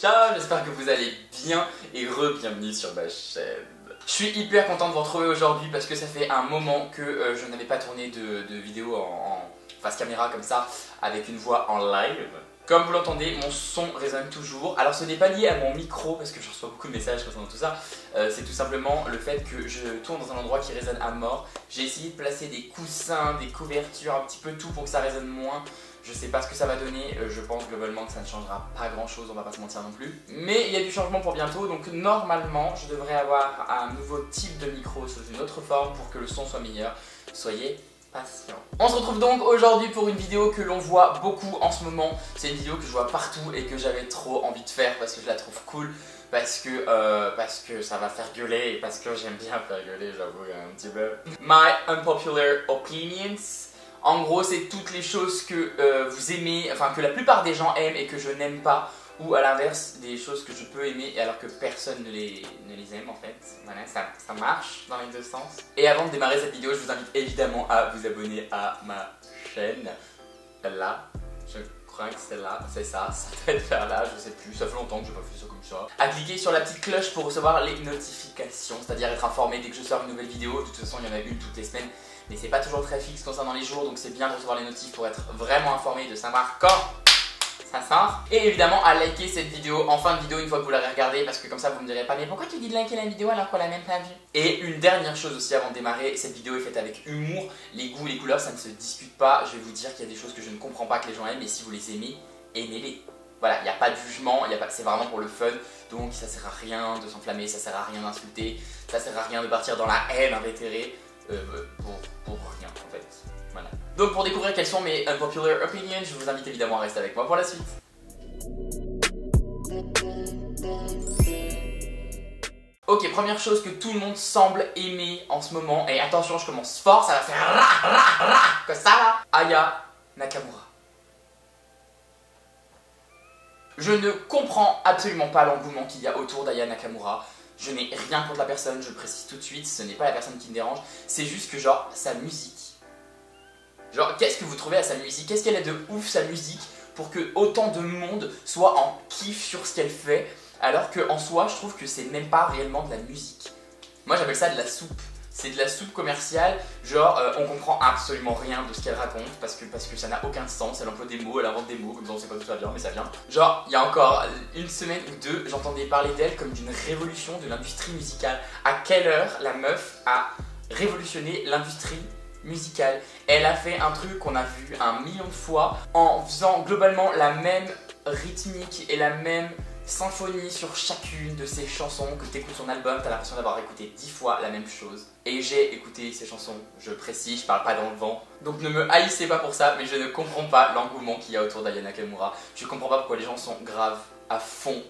Ciao, j'espère que vous allez bien et bienvenue sur ma chaîne. Je suis hyper content de vous retrouver aujourd'hui parce que ça fait un moment que je n'avais pas tourné de vidéo en face caméra comme ça, avec une voix en live. Comme vous l'entendez, mon son résonne toujours. Alors ce n'est pas lié à mon micro parce que je reçois beaucoup de messages concernant tout ça. C'est tout simplement le fait que je tourne dans un endroit qui résonne à mort. J'ai essayé de placer des coussins, des couvertures, un petit peu tout pour que ça résonne moins. Je sais pas ce que ça va donner, je pense globalement que ça ne changera pas grand chose, on va pas se mentir non plus. Mais il y a du changement pour bientôt, donc normalement je devrais avoir un nouveau type de micro sous une autre forme pour que le son soit meilleur. Soyez patient. On se retrouve donc aujourd'hui pour une vidéo que l'on voit beaucoup en ce moment. C'est une vidéo que je vois partout et que j'avais trop envie de faire parce que je la trouve cool. Parce que ça va faire gueuler et parce que j'aime bien faire gueuler, j'avoue, un petit peu. My unpopular opinions. En gros, c'est toutes les choses que vous aimez, enfin que la plupart des gens aiment et que je n'aime pas. Ou à l'inverse, des choses que je peux aimer alors que personne ne les aime en fait. Voilà, ça marche dans les deux sens. Et avant de démarrer cette vidéo, je vous invite évidemment à vous abonner à ma chaîne. Là, je crois que c'est là, c'est ça doit être vers là, je sais plus, ça fait longtemps que je n'ai pas fait ça comme ça. À cliquer sur la petite cloche pour recevoir les notifications, c'est-à-dire être informé dès que je sors une nouvelle vidéo. De toute façon, il y en a une toutes les semaines. Mais c'est pas toujours très fixe concernant les jours, donc c'est bien de recevoir les notifs pour être vraiment informé de savoir quand ça sort. Et évidemment à liker cette vidéo en fin de vidéo une fois que vous l'aurez regardée, parce que comme ça vous me direz pas mais pourquoi tu dis de liker la vidéo alors qu'on l'a même pas vue. Et une dernière chose aussi avant de démarrer, cette vidéo est faite avec humour, les goûts, les couleurs ça ne se discute pas. Je vais vous dire qu'il y a des choses que je ne comprends pas que les gens aiment, et si vous les aimez, aimez-les. Voilà, il n'y a pas de jugement, c'est vraiment pour le fun, donc ça sert à rien de s'enflammer, ça sert à rien d'insulter, ça sert à rien de partir dans la haine invétérée. Pour rien en fait, voilà. Donc pour découvrir quelles sont mes unpopular opinions, je vous invite évidemment à rester avec moi pour la suite. Ok, première chose que tout le monde semble aimer en ce moment, et attention je commence fort, ça va faire ra que ça là. Aya Nakamura. Je ne comprends absolument pas l'engouement qu'il y a autour d'Aya Nakamura. Je n'ai rien contre la personne, je le précise tout de suite, ce n'est pas la personne qui me dérange, c'est juste que genre, sa musique. Genre, qu'est-ce que vous trouvez à sa musique? Qu'est-ce qu'elle est de ouf sa musique pour que autant de monde soit en kiff sur ce qu'elle fait, alors qu'en soi, je trouve que c'est même pas réellement de la musique. Moi j'appelle ça de la soupe. C'est de la soupe commerciale, genre on comprend absolument rien de ce qu'elle raconte parce que ça n'a aucun sens, elle emploie des mots, elle invente des mots, comme ça on sait pas d'où ça vient, mais ça vient. Genre, il y a encore une semaine ou deux, j'entendais parler d'elle comme d'une révolution de l'industrie musicale. À quelle heure la meuf a révolutionné l'industrie musicale? Elle a fait un truc qu'on a vu 1 million de fois en faisant globalement la même rythmique et la même symphonie sur chacune de ses chansons. Que t'écoutes son album, t'as l'impression d'avoir écouté 10 fois la même chose. Et j'ai écouté ses chansons, je précise, je parle pas dans le vent. Donc ne me haïssez pas pour ça, mais je ne comprends pas l'engouement qu'il y a autour d'Aya Nakamura. Je comprends pas pourquoi les gens sont graves à fond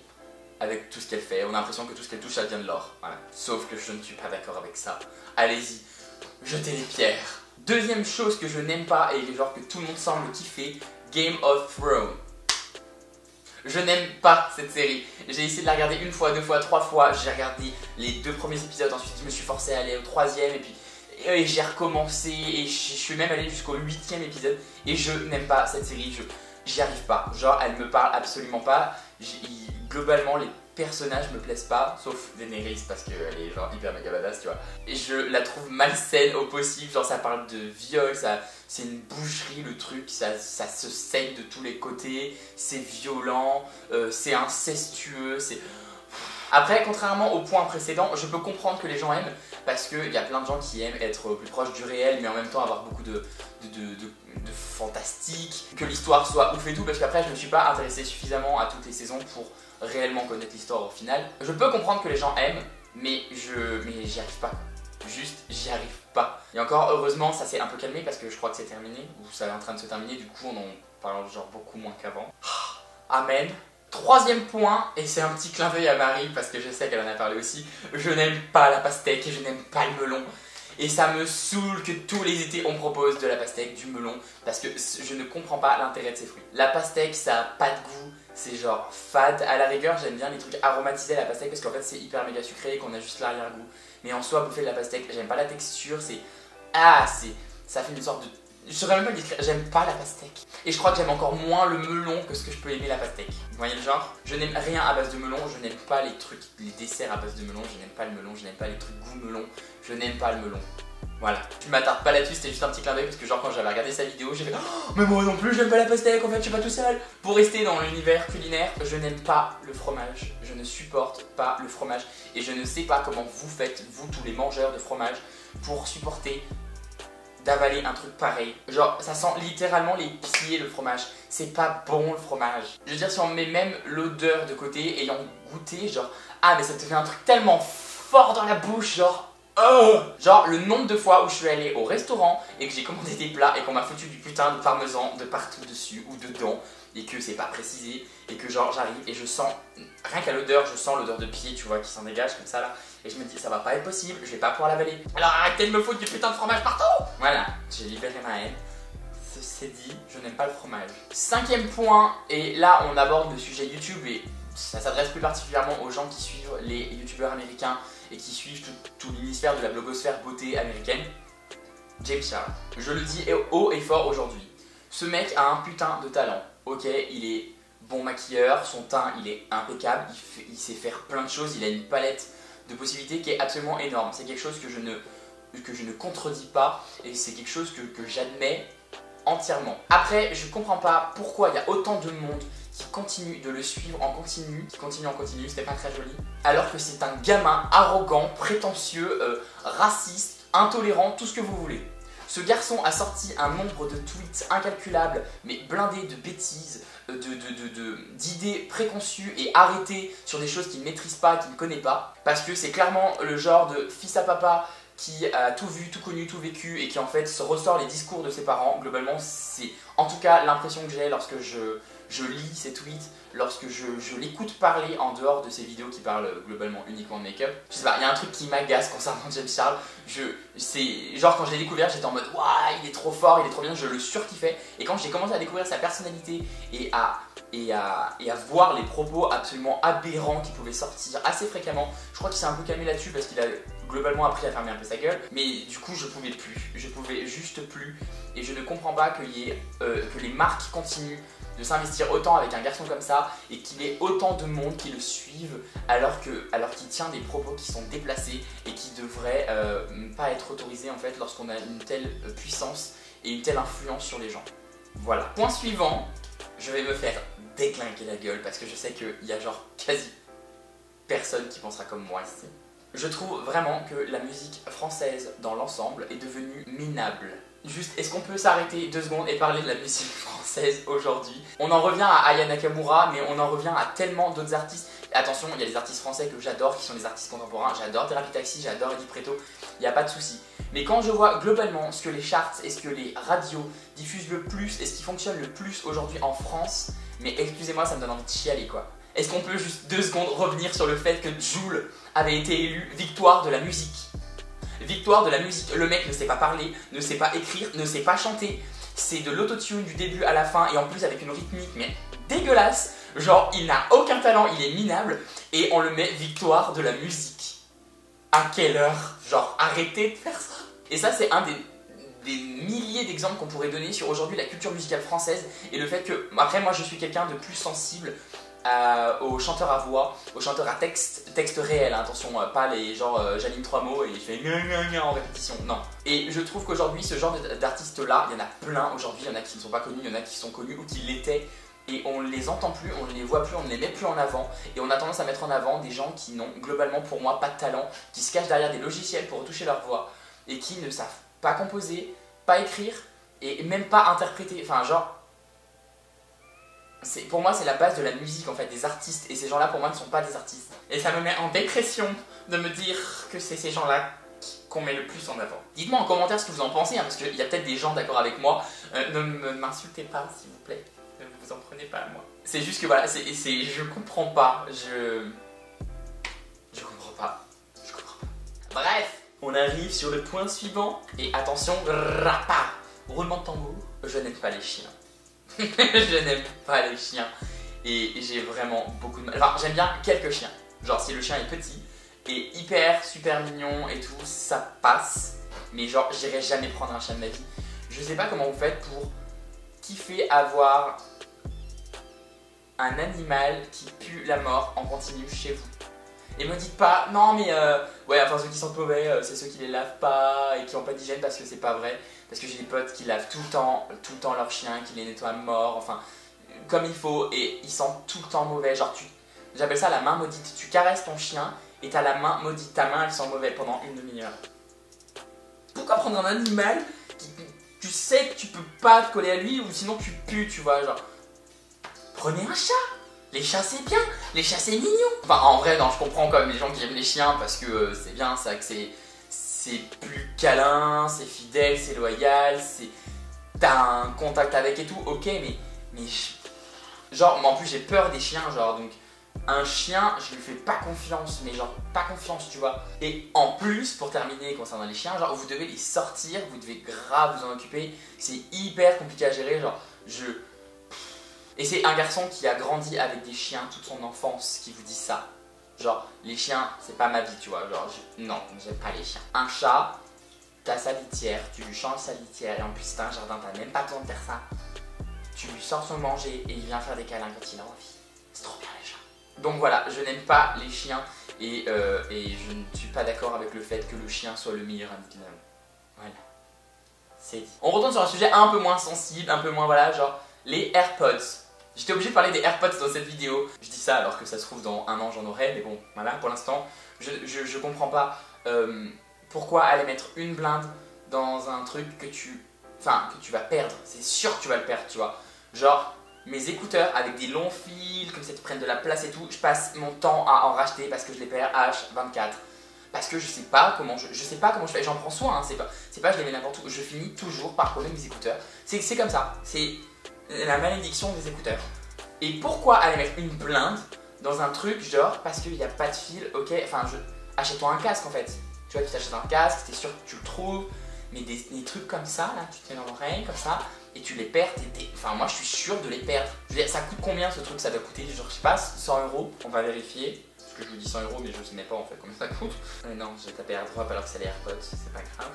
avec tout ce qu'elle fait. On a l'impression que tout ce qu'elle touche, ça devient de l'or. Voilà. Sauf que je ne suis pas d'accord avec ça. Allez-y, jetez les pierres. Deuxième chose que je n'aime pas et genre que tout le monde semble kiffer, Game of Thrones. Je n'aime pas cette série. J'ai essayé de la regarder une fois, deux fois, trois fois. J'ai regardé les 2 premiers épisodes, ensuite je me suis forcé à aller au 3e et puis j'ai recommencé et je suis même allé jusqu'au 8e épisode et je n'aime pas cette série. J'y arrive pas. Genre elle me parle absolument pas. Globalement les personnages me plaisent pas, sauf Daenerys parce qu'elle est genre hyper méga badass, tu vois. Et je la trouve malsaine au possible, genre ça parle de viol, c'est une boucherie le truc, ça se saigne de tous les côtés, c'est violent, c'est incestueux, c'est... Après, contrairement au point précédent, je peux comprendre que les gens aiment, parce qu'il y a plein de gens qui aiment être plus proche du réel, mais en même temps avoir beaucoup de fantastique, que l'histoire soit ouf et tout, parce qu'après je ne me suis pas intéressé suffisamment à toutes les saisons pour réellement connaître l'histoire au final. Je peux comprendre que les gens aiment, mais j'y arrive pas. Juste, j'y arrive pas. Et encore, heureusement, ça s'est un peu calmé parce que je crois que c'est terminé, ou ça est en train de se terminer, du coup on en parle genre beaucoup moins qu'avant. Amen. Troisième point, et c'est un petit clin d'œil à Marie parce que je sais qu'elle en a parlé aussi, je n'aime pas la pastèque et je n'aime pas le melon. Et ça me saoule que tous les étés on propose de la pastèque, du melon, parce que je ne comprends pas l'intérêt de ces fruits. La pastèque ça a pas de goût, c'est genre fade. À la rigueur j'aime bien les trucs aromatisés à la pastèque parce qu'en fait c'est hyper méga sucré et qu'on a juste l'arrière-goût. Mais en soi bouffer de la pastèque, j'aime pas la texture, ça fait une sorte de Je saurais même pas le décrire, j'aime pas la pastèque. Et je crois que j'aime encore moins le melon que ce que je peux aimer la pastèque. Vous voyez le genre? Je n'aime rien à base de melon, je n'aime pas les trucs, les desserts à base de melon, je n'aime pas le melon, je n'aime pas les trucs goût melon, je n'aime pas le melon. Voilà, je m'attarde pas là-dessus, c'était juste un petit clin d'œil parce que genre quand j'avais regardé sa vidéo, j'ai fait oh, mais moi non plus j'aime pas la pastèque, en fait je suis pas tout seul. Pour rester dans l'univers culinaire, je n'aime pas le fromage, je ne supporte pas le fromage et je ne sais pas comment vous faites, vous tous les mangeurs de fromage, pour supporter d'avaler un truc pareil. Genre ça sent littéralement les pieds le fromage, c'est pas bon le fromage. Je veux dire si on met même l'odeur de côté, ayant goûté, genre ah mais ça te fait un truc tellement fort dans la bouche, genre genre le nombre de fois où je suis allé au restaurant et que j'ai commandé des plats et qu'on m'a foutu du putain de parmesan de partout dessus ou dedans et que c'est pas précisé et que genre j'arrive et je sens, rien qu'à l'odeur, je sens l'odeur de pied tu vois qui s'en dégage comme ça là et je me dis ça va pas être possible, je vais pas pouvoir l'avaler. Alors arrêtez de me foutre du putain de fromage partout. Voilà, j'ai libéré ma haine. Ceci dit, je n'aime pas le fromage. 5e point, et là on aborde le sujet YouTube et ça s'adresse plus particulièrement aux gens qui suivent les youtubeurs américains et qui suivent tout l'hémisphère de la blogosphère beauté américaine. James Charles. Je le dis haut et fort aujourd'hui. Ce mec a un putain de talent. Ok, il est bon maquilleur, son teint il est impeccable, il sait faire plein de choses, il a une palette de possibilités qui est absolument énorme. C'est quelque chose que je ne contredis pas et c'est quelque chose que j'admets entièrement. Après, je comprends pas pourquoi il y a autant de monde qui continue de le suivre en continu, c'était pas très joli, alors que c'est un gamin arrogant, prétentieux, raciste, intolérant, tout ce que vous voulez. Ce garçon a sorti un nombre de tweets incalculables, mais blindés de bêtises, d'idées préconçues et arrêtées sur des choses qu'il ne maîtrise pas, qu'il ne connaît pas, parce que c'est clairement le genre de fils à papa qui a tout vu, tout connu, tout vécu et qui en fait se ressort les discours de ses parents. Globalement, c'est en tout cas l'impression que j'ai lorsque je lis ses tweets, lorsque je l'écoute parler en dehors de ses vidéos qui parlent globalement uniquement de make-up. Je sais pas, il y a un truc qui m'agace concernant James Charles. C'est genre quand je l'ai découvert, j'étais en mode waouh, il est trop fort, il est trop bien, je le surkiffais. Et quand j'ai commencé à découvrir sa personnalité et à voir les propos absolument aberrants qui pouvaient sortir assez fréquemment, je crois qu'il s'est un peu calmé là-dessus parce qu'il a globalement appris à fermer un peu sa gueule, mais du coup je pouvais juste plus, et je ne comprends pas que les marques continuent de s'investir autant avec un garçon comme ça et qu'il y ait autant de monde qui le suivent alors qu'il tient des propos qui sont déplacés et qui devraient pas être autorisés en fait lorsqu'on a une telle puissance et une telle influence sur les gens. Voilà. Point suivant, je vais me faire déglinguer la gueule parce que je sais qu'il y a genre quasi personne qui pensera comme moi ici. Je trouve vraiment que la musique française dans l'ensemble est devenue minable. Juste, est-ce qu'on peut s'arrêter 2 secondes et parler de la musique française aujourd'hui? On en revient à Aya Nakamura, mais on en revient à tellement d'autres artistes. Attention, il y a des artistes français que j'adore, qui sont des artistes contemporains. J'adore Thérapie Taxi, j'adore Eddie Preto, il n'y a pas de souci. Mais quand je vois globalement ce que les charts et ce que les radios diffusent le plus et ce qui fonctionne le plus aujourd'hui en France, mais excusez-moi, ça me donne envie de chialer quoi. Est-ce qu'on peut juste 2 secondes revenir sur le fait que Jul avait été élu victoire de la musique? Victoire de la musique, le mec ne sait pas parler, ne sait pas écrire, ne sait pas chanter. C'est de l'autotune du début à la fin et en plus avec une rythmique mais dégueulasse. Genre il n'a aucun talent, il est minable et on le met victoire de la musique. À quelle heure? Genre arrêtez de faire ça. Et ça c'est un des milliers d'exemples qu'on pourrait donner sur aujourd'hui la culture musicale française et le fait que, après moi je suis quelqu'un de plus sensible aux chanteurs à voix, aux chanteurs à texte réel, hein, attention, pas les genre j'anime 3 mots et il fait gna en répétition, non. Et je trouve qu'aujourd'hui ce genre d'artistes là, il y en a plein aujourd'hui, il y en a qui ne sont pas connus, il y en a qui sont connus ou qui l'étaient et on ne les entend plus, on ne les voit plus, on ne les met plus en avant et on a tendance à mettre en avant des gens qui n'ont globalement pour moi pas de talent, qui se cachent derrière des logiciels pour retoucher leur voix et qui ne savent pas composer, pas écrire et même pas interpréter, enfin genre... Pour moi c'est la base de la musique en fait, des artistes, et ces gens là pour moi ne sont pas des artistes. Et ça me met en dépression de me dire que c'est ces gens là qu'on met le plus en avant. Dites-moi en commentaire ce que vous en pensez, hein, parce qu'il y a peut-être des gens d'accord avec moi. Ne m'insultez pas s'il vous plaît, ne vous en prenez pas à moi. C'est juste que voilà, je comprends pas, je comprends pas. Bref, on arrive sur le point suivant, et attention, rapa, roulement de tambour, je n'aime pas les chiens. Je n'aime pas les chiens et j'ai vraiment beaucoup de mal. Enfin, j'aime bien quelques chiens. Genre si le chien est petit et hyper super mignon et tout, ça passe. Mais genre j'irai jamais prendre un chien de ma vie. Je sais pas comment vous faites pour kiffer avoir un animal qui pue la mort en continu chez vous. Et me dites pas, non mais ouais, enfin ceux qui sentent mauvais, c'est ceux qui les lavent pas et qui ont pas d'hygiène, parce que c'est pas vrai. Parce que j'ai des potes qui lavent tout le temps leurs chiens, qui les nettoient morts, enfin comme il faut, et ils sentent tout le temps mauvais. Genre j'appelle ça la main maudite. Tu caresses ton chien et t'as la main maudite, ta main elle sent mauvais pendant une demi-heure. Pourquoi prendre un animal qui, tu sais que tu peux pas te coller à lui, ou sinon tu pues, tu vois, genre. Prenez un chat. Les chats c'est bien, les chats c'est mignon. Enfin en vrai non, je comprends quand même les gens qui aiment les chiens parce que c'est bien, ça que c'est plus câlin, c'est fidèle, c'est loyal, t'as un contact avec et tout, ok, mais genre en plus j'ai peur des chiens, genre, donc un chien je lui fais pas confiance, mais genre pas confiance, tu vois. Et en plus, pour terminer concernant les chiens, genre vous devez les sortir, vous devez grave vous en occuper, c'est hyper compliqué à gérer, genre et c'est un garçon qui a grandi avec des chiens toute son enfance qui vous dit ça. Genre, les chiens, c'est pas ma vie, tu vois. Genre, non, j'aime pas les chiens. Un chat, t'as sa litière, tu lui changes sa litière, et en plus, t'as un jardin, t'as même pas besoin de faire ça. Tu lui sors son manger et il vient faire des câlins quand il a envie. C'est trop bien les chats. Donc voilà, je n'aime pas les chiens et je ne suis pas d'accord avec le fait que le chien soit le meilleur ami de l'homme. Voilà. C'est dit. On retourne sur un sujet un peu moins sensible, un peu moins, voilà, genre, les AirPods. J'étais obligé de parler des AirPods dans cette vidéo. Je dis ça alors que ça se trouve dans un an j'en aurai, mais bon, voilà, pour l'instant, je comprends pas pourquoi aller mettre une blinde dans un truc que tu vas perdre. C'est sûr que tu vas le perdre, tu vois. Genre, mes écouteurs avec des longs fils, comme ça qui prennent de la place et tout, je passe mon temps à en racheter parce que je les perds H24. Parce que je sais pas comment je fais, j'en prends soin, hein, c'est pas je les mets n'importe où, je finis toujours par coller mes écouteurs. C'est comme ça, c'est la malédiction des écouteurs. Et pourquoi aller mettre une blinde dans un truc genre parce qu'il n'y a pas de fil, ok, enfin achète-toi un casque en fait. Tu vois, tu t'achètes un casque, t'es sûr que tu le trouves, mais des trucs comme ça, là, tu te mets dans l'oreille comme ça, et tu les perds, enfin moi je suis sûr de les perdre. Je veux dire, ça coûte combien ce truc? Ça doit coûter, genre je sais pas, 100 €, on va vérifier. Parce que je vous dis 100 €, mais je sais même pas en fait combien ça coûte. Non, j'ai tapé AirDrop alors que c'est les AirPods, c'est pas grave.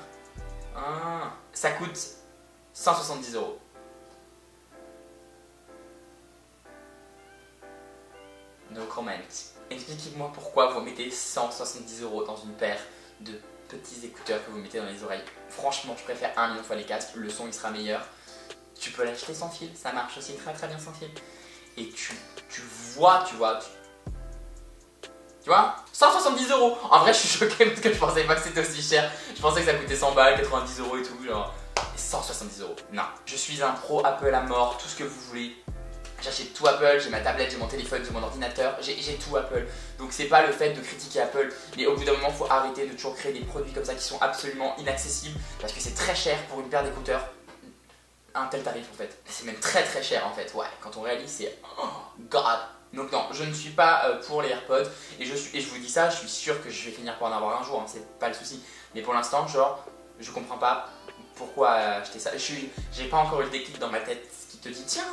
Ah, ça coûte 170 €. No comment. Expliquez-moi pourquoi vous mettez 170 € dans une paire de petits écouteurs que vous mettez dans les oreilles. Franchement, je préfère 1 million de fois les casques, le son il sera meilleur. Tu peux l'acheter sans fil, ça marche aussi très très bien sans fil. Et tu vois, 170 €. En vrai, je suis choqué parce que je pensais pas que c'était aussi cher. Je pensais que ça coûtait 100 balles, 90 € et tout, genre 170 €. Non, je suis un pro Apple à mort, tout ce que vous voulez. J'achète tout Apple, j'ai ma tablette, j'ai mon téléphone, j'ai mon ordinateur, j'ai tout Apple. Donc c'est pas le fait de critiquer Apple, mais au bout d'un moment, il faut arrêter de toujours créer des produits comme ça qui sont absolument inaccessibles parce que c'est très cher pour une paire d'écouteurs. Un tel tarif en fait. C'est même très très cher en fait. Ouais, quand on réalise, c'est oh god. Donc non, je ne suis pas pour les AirPods et je vous dis ça, je suis sûr que je vais finir par en avoir un jour, hein, c'est pas le souci. Mais pour l'instant, genre, je comprends pas pourquoi acheter ça. J'ai pas encore eu le déclic dans ma tête qui te dit tiens,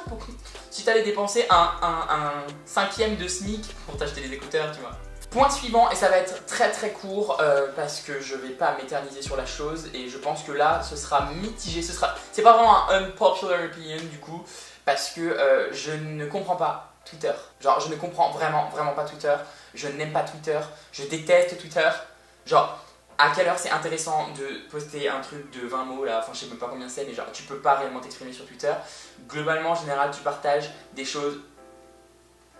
si t'allais dépenser un cinquième de SMIC pour t'acheter des écouteurs, tu vois. Point suivant, et ça va être très très court parce que je vais pas m'éterniser sur la chose et je pense que là ce sera mitigé, c'est pas vraiment un unpopular opinion du coup parce que je ne comprends pas Twitter. Genre je ne comprends vraiment pas Twitter, je n'aime pas Twitter, je déteste Twitter. Genre à quelle heure c'est intéressant de poster un truc de 20 mots là, enfin je sais même pas combien c'est mais genre tu peux pas réellement t'exprimer sur Twitter. Globalement en général tu partages des choses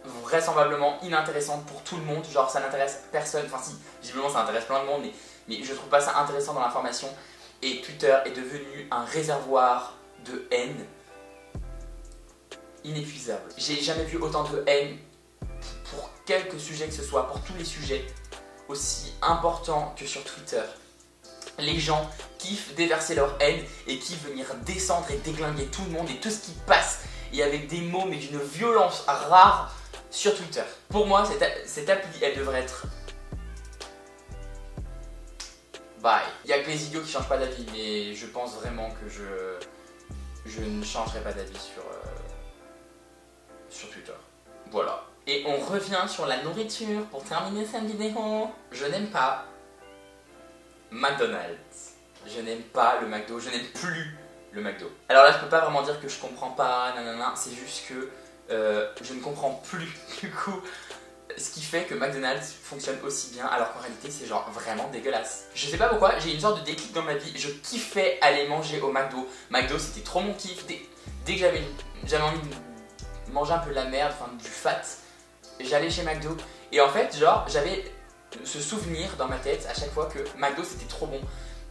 vraisemblablement inintéressantes pour tout le monde, genre ça n'intéresse personne, enfin si, visiblement ça intéresse plein de monde mais je trouve pas ça intéressant dans l'information et Twitter est devenu un réservoir de haine inépuisable. J'ai jamais vu autant de haine pour quelque sujet que ce soit, pour tous les sujets aussi importants que sur Twitter. Les gens kiffent déverser leur haine et kiffent venir descendre et déglinguer tout le monde et tout ce qui passe et avec des mots mais d'une violence rare sur Twitter. Pour moi, cette appli, elle devrait être bye. Il n'y a que les idiots qui changent pas d'avis, mais je pense vraiment que je ne changerai pas d'avis sur Twitter. Voilà. Et on revient sur la nourriture pour terminer cette vidéo. Je n'aime pas McDonald's. Je n'aime pas le McDo. Je n'aime plus le McDo. Alors là je peux pas vraiment dire que je comprends pas, nanana, c'est juste que je ne comprends plus du coup ce qui fait que McDonald's fonctionne aussi bien alors qu'en réalité c'est genre vraiment dégueulasse. Je sais pas pourquoi, j'ai une sorte de déclic dans ma vie, je kiffais aller manger au McDo. McDo c'était trop mon kiff, dès que j'avais envie de manger un peu de la merde, enfin du fat, j'allais chez McDo. Et en fait genre j'avais ce souvenir dans ma tête à chaque fois que McDo c'était trop bon.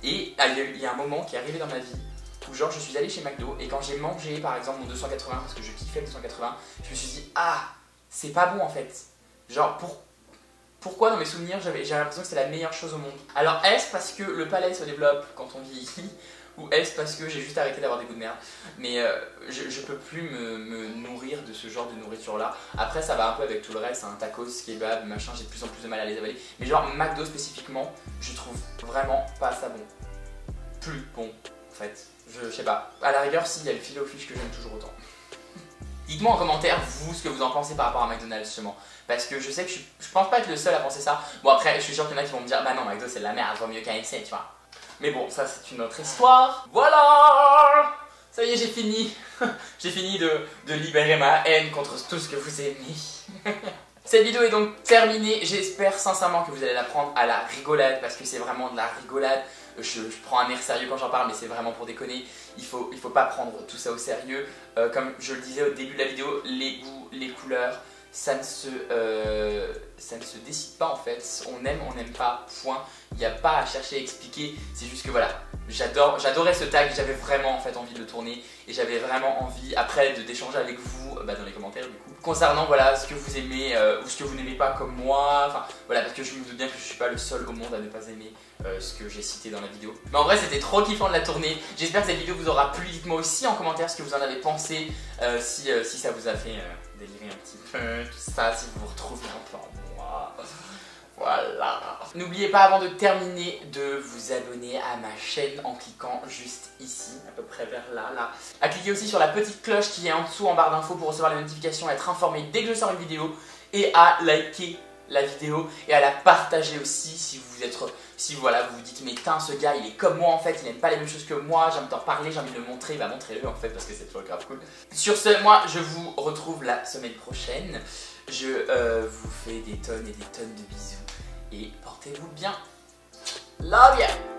Et il y a un moment qui est arrivé dans ma vie où genre je suis allé chez McDo et quand j'ai mangé par exemple mon 280 parce que je kiffais le 280, je me suis dit ah c'est pas bon en fait. Genre pourquoi dans mes souvenirs j'avais l'impression que c'était la meilleure chose au monde. Alors est-ce parce que le palais se développe quand on vieillit ou est-ce parce que j'ai juste arrêté d'avoir des goûts de merde. Mais je peux plus me nourrir de ce genre de nourriture là. Après ça va un peu avec tout le reste, hein, tacos, kebab, machin, j'ai de plus en plus de mal à les avaler. Mais genre McDo spécifiquement, je trouve vraiment pas ça bon. Plus bon en fait. Je sais pas. À la rigueur s'il y a le filet aux fiches que j'aime toujours autant. Dites-moi en commentaire vous ce que vous en pensez par rapport à McDonald's justement. Parce que je sais que je pense pas être le seul à penser ça. Bon après je suis sûr qu'il y en a qui vont me dire bah non McDo c'est de la merde, vaut mieux KFC tu vois. Mais bon ça c'est une autre histoire. Voilà. Ça y est j'ai fini. J'ai fini de libérer ma haine contre tout ce que vous aimez. Cette vidéo est donc terminée, j'espère sincèrement que vous allez la prendre à la rigolade parce que c'est vraiment de la rigolade. Je prends un air sérieux quand j'en parle mais c'est vraiment pour déconner. Il faut pas prendre tout ça au sérieux. Comme je le disais au début de la vidéo, les goûts, les couleurs, ça ne se décide pas en fait. On aime, on n'aime pas, point. Il n'y a pas à chercher à expliquer, c'est juste que voilà. J'adorais ce tag, j'avais vraiment en fait envie de le tourner et j'avais vraiment envie après d'échanger avec vous dans les commentaires du coup concernant voilà ce que vous aimez ou ce que vous n'aimez pas comme moi, enfin voilà parce que je me doute bien que je suis pas le seul au monde à ne pas aimer ce que j'ai cité dans la vidéo. Mais en vrai c'était trop kiffant de la tourner, j'espère que cette vidéo vous aura plu, dites-moi aussi en commentaire ce que vous en avez pensé, si ça vous a fait délirer un petit peu, tout ça, si vous vous retrouvez un peu en moi. Voilà. N'oubliez pas avant de terminer de vous abonner à ma chaîne en cliquant juste ici, à peu près vers là. À cliquer aussi sur la petite cloche qui est en dessous en barre d'infos pour recevoir les notifications, être informé dès que je sors une vidéo et à liker la vidéo et à la partager aussi si voilà, vous vous dites mais tain ce gars il est comme moi en fait, il n'aime pas les mêmes choses que moi, j'ai envie d'en parler, j'ai envie de le montrer, bah montrez-le en fait parce que c'est toujours grave cool. Sur ce, moi je vous retrouve la semaine prochaine, je vous fais des tonnes et des tonnes de bisous et portez-vous bien. Love ya!